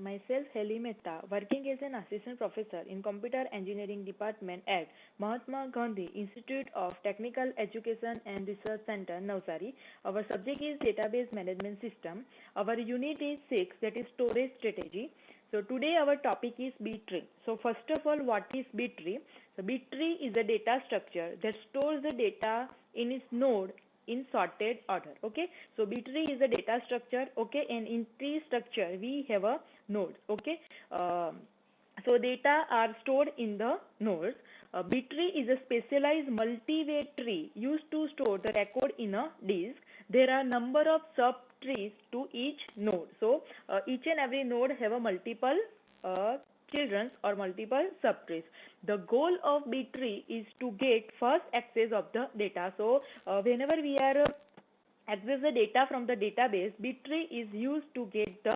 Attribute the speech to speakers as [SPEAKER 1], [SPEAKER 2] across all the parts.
[SPEAKER 1] Myself, Heli Mehta, working as an assistant professor in Computer Engineering Department at Mahatma Gandhi Institute of Technical Education and Research Center, Navsari. Our subject is Database Management System. Our unit is 6, that is Storage Strategy. So today our topic is B tree. So first of all, what is B tree? So B tree is a data structure that stores the data in its node in sorted order. Okay, so B tree is a data structure. Okay, and in tree structure we have a nodes. Okay, so data are stored in the nodes. B tree is a specialized multi-way tree used to store the record in a disk. There are number of subtrees to each node. So each and every node have a multiple uh, children or multiple subtrees. The goal of B tree is to get first access of the data. So whenever we are access the data from the database, B tree is used to get the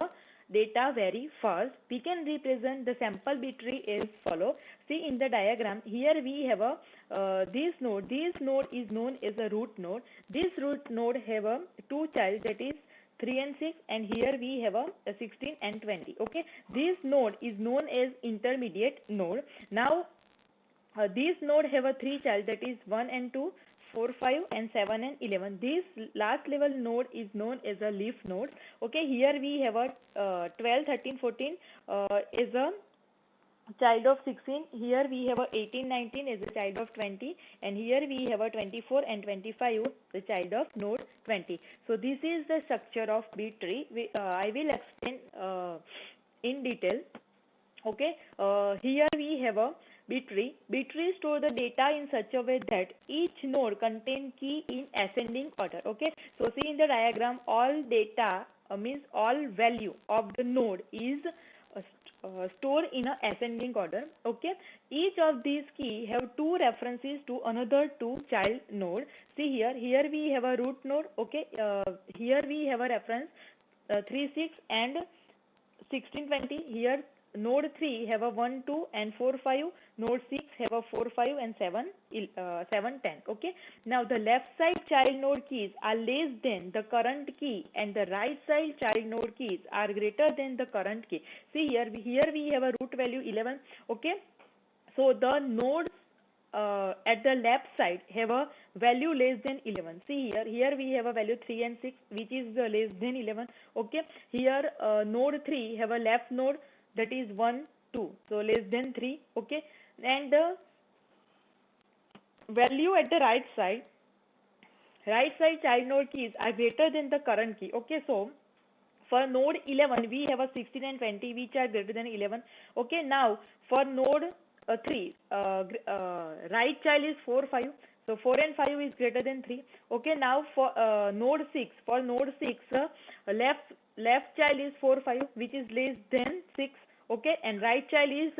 [SPEAKER 1] data very fast. We can represent the sample B tree as follow. See in the diagram here we have a this node. This node is known as a root node. This root node have a two child, that is 3 and 6, and here we have a 16 and 20. Okay, this node is known as intermediate node. Now these node have a three child, that is 1 and 2, 4, 5 and 7 and 11. This last level node is known as a leaf node. Okay, here we have a 12, 13, 14 is a child of 16. Here we have a 18, 19 as a child of 20, and here we have a 24 and 25 the child of node 20. So this is the structure of B tree. I will explain in detail. Okay, here we have a B tree. B tree store the data in such a way that each node contain key in ascending order. Okay, so see in the diagram, all data means all value of the node is stored in a ascending order. Okay, each of these key have two references to another two child node. See here we have a root node. Okay, here we have a reference 3, 6 and 16, 20. Here node 3 have a 1, 2 and 4, 5. Node 6 have a 4, 5 and 7, 7, 10. Okay, now the left side child node keys are less than the current key, and the right side child node keys are greater than the current key. See here we have a root value 11. Okay, so the nodes at the left side have a value less than 11. See here we have a value 3 and 6, which is less than 11. Okay, here node 3 have a left node, that is 1, 2, so less than 3. Okay, and the value at the right side child node keys are greater than the current key. Okay, so for node 11 we have a 16 and 20 which are greater than 11. Okay, now for node 3 right child is 4, 5, so 4 and 5 is greater than 3. Okay, now for node 6 left child is 4, 5 which is less than 6. Okay, and right child is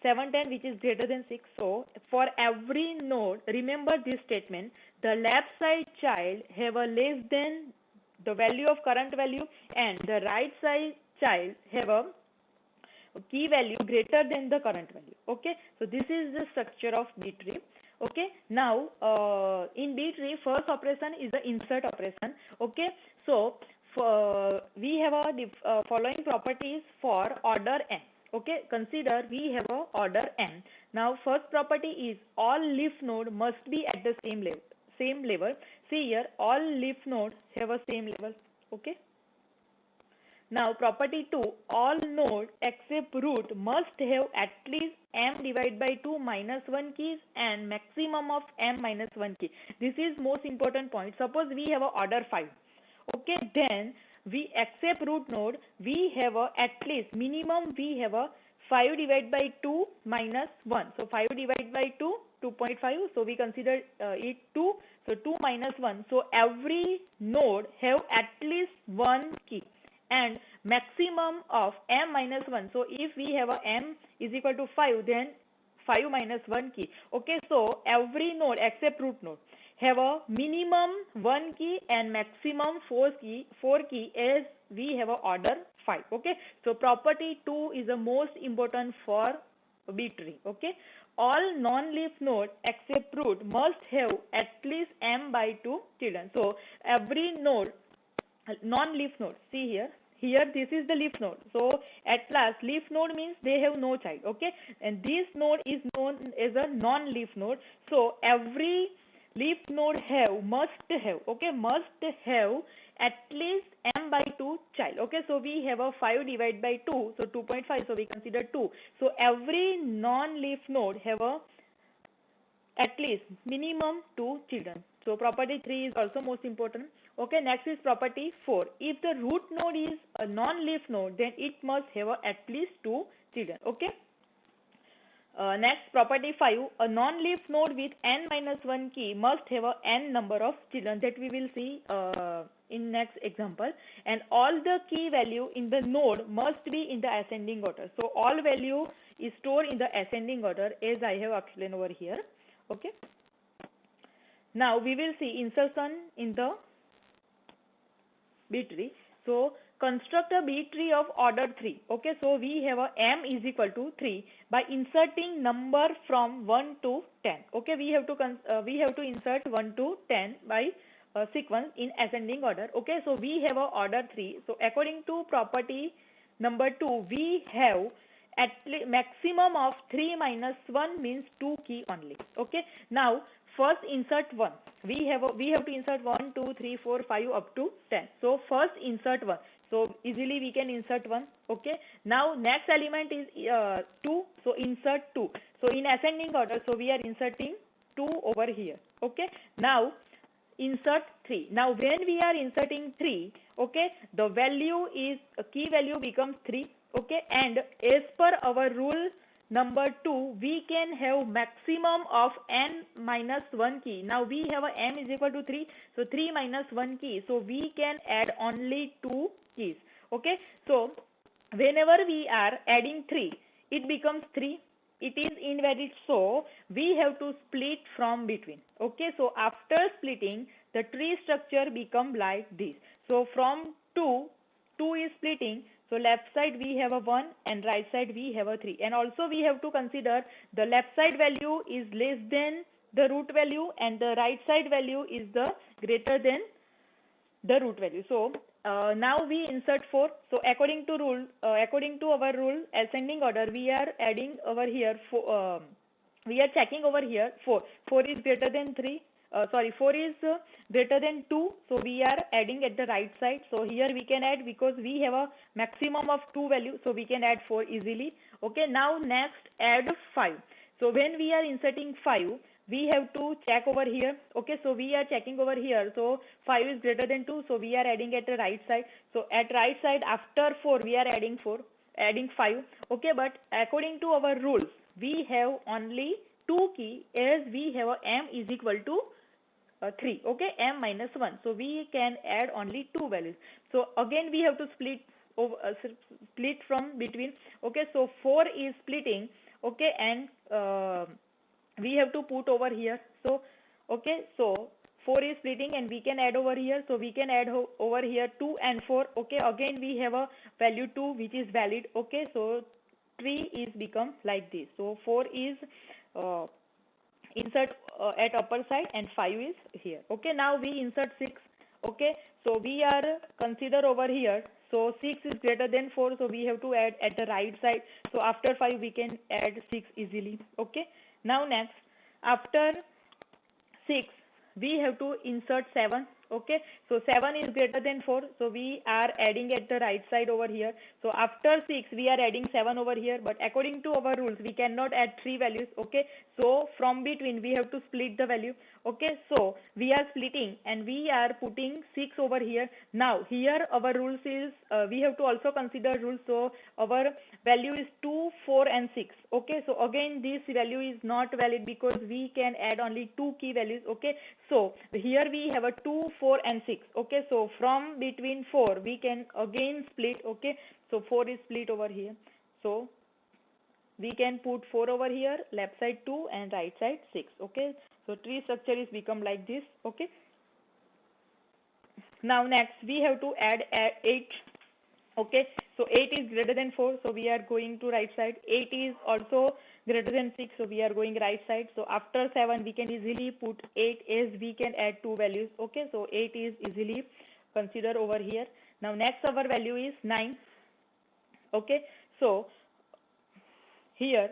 [SPEAKER 1] 7, 10 which is greater than 6. So for every node, remember this statement, the left side child have a less than the value of current value, and the right side child have a key value greater than the current value. Okay, so this is the structure of B tree. Okay, now in B tree first operation is the insert operation. Okay, so we have a following properties for order n. Okay, consider we have a order n. Now first property is all leaf node must be at the same level. See here, all leaf nodes have a same level. Okay, now property 2, all nodes except root must have at least m divided by 2 minus 1 keys and maximum of m minus 1 key. This is most important point. Suppose we have a order 5. Okay, then we accept root node, we have a at least minimum we have a 5 divided by 2 minus 1. So 5 divided by 2, 2.5. So we consider it 2. So 2 minus 1. So every node have at least one key and maximum of m minus 1. So if we have a m is equal to 5, then 5 minus 1 key. Okay, so every node except root node have a minimum 1 key and maximum 4 key as we have a order 5. Okay, so property 2 is the most important for B tree. Okay, all non-leaf nodes except root must have at least m by 2 children. So every node, non-leaf node, see here this is the leaf node. So at last class, leaf node means they have no child, okay, and this node is known as a non-leaf node. So every leaf node must have at least m by 2 child, okay. So we have a 5 divided by 2, so 2.5, so we consider 2. So every non-leaf node have a at least minimum 2 children. So property 3 is also most important. Okay, next is property 4. If the root node is a non-leaf node, then it must have at least 2 children. Okay. Next, property 5. A non-leaf node with n minus 1 key must have a n number of children, that we will see in next example. And all the key value in the node must be in the ascending order. So all value is stored in the ascending order, as I have explained over here. Okay. Now we will see insertion in the B tree. So construct a B tree of order 3. Okay, so we have a m is equal to 3 by inserting number from 1 to 10. Okay, we have to insert 1 to 10 by sequence in ascending order. Okay, so we have a order 3. So according to property number 2, we have at maximum of 3 minus 1 means 2 key only. Okay, now first insert 1. We have to insert 1, 2, 3, 4, 5 up to 10. So first insert 1. So easily we can insert 1. Okay. Now next element is 2. So insert 2. So in ascending order, so we are inserting 2 over here. Okay. Now insert 3. Now when we are inserting 3, okay, the value is key value becomes 3. Okay, and as per our rule number 2, we can have maximum of n minus 1 key. Now we have a m is equal to 3, so 3 minus 1 key. So we can add only 2 keys. Okay, so whenever we are adding 3, it becomes 3. It is invalid, so we have to split from between. Okay, so after splitting, the tree structure become like this. So from 2 is splitting. So left side we have a 1 and right side we have a 3. And also we have to consider the left side value is less than the root value and the right side value is the greater than the root value. So now we insert 4. So according to our rule ascending order, we are adding over here we are checking over here 4. 4 is greater than 3. 4 is greater than 2, so we are adding at the right side. So here we can add because we have a maximum of 2 value, so we can add 4 easily. Okay, now next add 5. So when we are inserting 5, we have to check over here. Okay, so we are checking over here. So 5 is greater than 2, so we are adding at the right side. So at right side after 4 we are adding 5. Okay, but according to our rules, we have only 2 key, as we have a m is equal to 3. Okay, m minus 1. So we can add only 2 values. So again we have to split from between. Okay, so 4 is splitting. Okay, and we have to put over here. So okay, so 4 is splitting and we can add over here. So we can add over here 2 and 4. Okay, again we have a value 2 which is valid. Okay, so 3 is become like this. So 4 is insert at upper side and 5 is here. Okay, now we insert 6. Okay, so we are consider over here. So 6 is greater than 4, so we have to add at the right side. So after 5 we can add 6 easily. Okay, now next after 6 we have to insert 7. Okay, so 7 is greater than 4, so we are adding at the right side over here. So after 6 we are adding 7 over here, but according to our rules we cannot add 3 values. Okay, so from between we have to split the value. Okay, so we are splitting and we are putting 6 over here. Now here our rules is we have to also consider rules. So our value is 2, 4 and 6. Okay, so again this value is not valid because we can add only 2 key values. Okay, so here we have a 2, 4 and 6. Okay, so from between 4 we can again split. Okay, so 4 is split over here. So we can put 4 over here, left side 2 and right side 6. Okay, so tree structure is become like this. Okay, now next we have to add 8. Okay, so 8 is greater than 4, so we are going to right side. 8 is also greater than 6, so we are going right side. So after 7 we can easily put 8, as we can add 2 values. Okay, so 8 is easily considered over here. Now next our value is 9. Okay, So here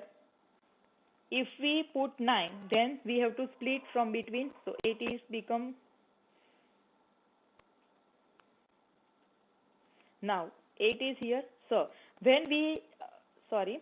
[SPEAKER 1] if we put 9, then we have to split from between. So 8 is become, now 8 is here. So when we sorry,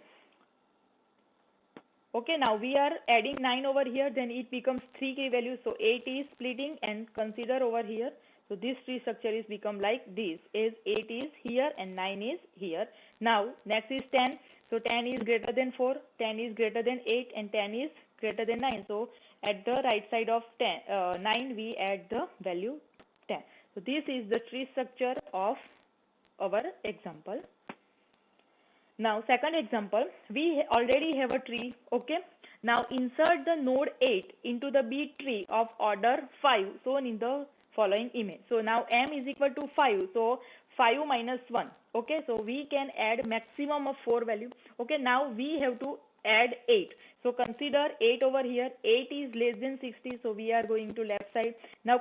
[SPEAKER 1] okay, now we are adding 9 over here, then it becomes 3 key values. So 8 is splitting, and consider over here. So this tree structure is become like this, is 8 is here and 9 is here. Now next is 10. So 10 is greater than 4, 10 is greater than 8, and 10 is greater than 9. So at the right side of 9 we add the value 10. So this is the tree structure of our example. Now second example, we already have a tree, okay. Now insert the node 8 into the B tree of order 5 shown in the following image. So now m is equal to 5, so 5 minus 1, okay. So we can add maximum of 4 value, okay. Now we have to add 8. So consider 8 over here. 8 is less than 60, so we are going to left side. Now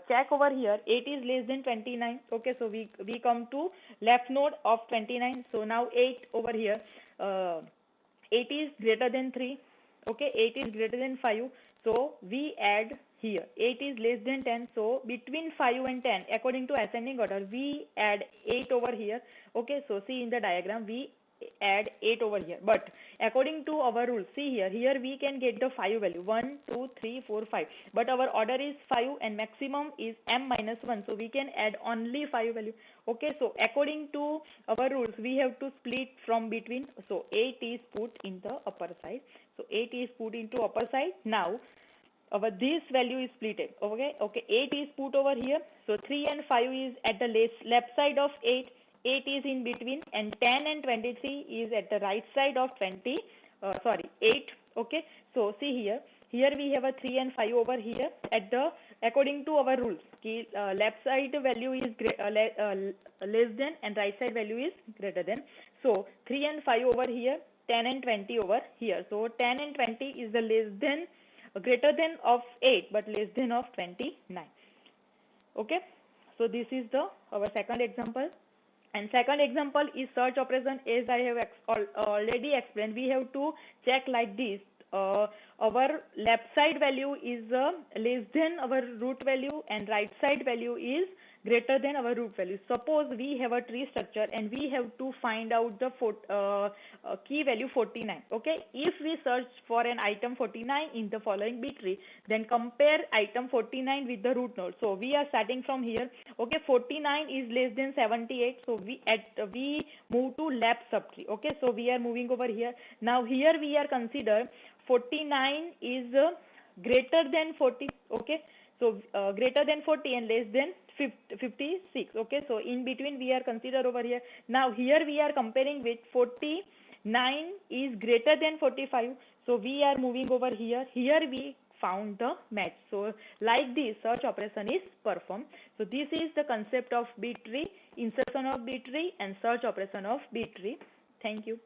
[SPEAKER 1] check over here. 8 is less than 29. Okay, so we come to left node of 29. So now 8 over here. 8 is greater than 3. Okay, 8 is greater than 5. So we add here. 8 is less than 10. So between 5 and 10, according to ascending order, we add 8 over here. Okay, so see in the diagram, we add 8 over here, but according to our rule, see here we can get the 5 value, 1 2 3 4 5, but our order is 5 and maximum is m minus 1, so we can add only 5 value. Okay, so according to our rules, we have to split from between. So 8 is put in the upper side. So 8 is put into upper side. Now our this value is splitted. Okay, 8 is put over here. So 3 and 5 is at the left side of 8. 8 is in between, and 10 and 23 is at the right side of 8. Okay, so see here we have a 3 and 5 over here at the, according to our rules, left side value is less than and right side value is greater than. So 3 and 5 over here, 10 and 20 over here. So 10 and 20 is the less than, greater than of 8 but less than of 29. Okay, so this is the our second example. And second example is search operation. As I have already explained, we have to check like this. Our left side value is less than our root value, and right side value is greater than our root value. Suppose we have a tree structure and we have to find out the key value 49. Okay, if we search for an item 49 in the following B tree, then compare item 49 with the root node. So we are starting from here. Okay, 49 is less than 78, so we move to left subtree. Okay, so we are moving over here. Now here we are consider 49 is greater than 40. Okay, so greater than 40 and less than 56. Okay, so in between we are consider over here. Now here we are comparing with 49 is greater than 45, so we are moving over here. Here we found the match. So like this search operation is performed. So this is the concept of B tree, insertion of B tree and search operation of B tree. Thank you.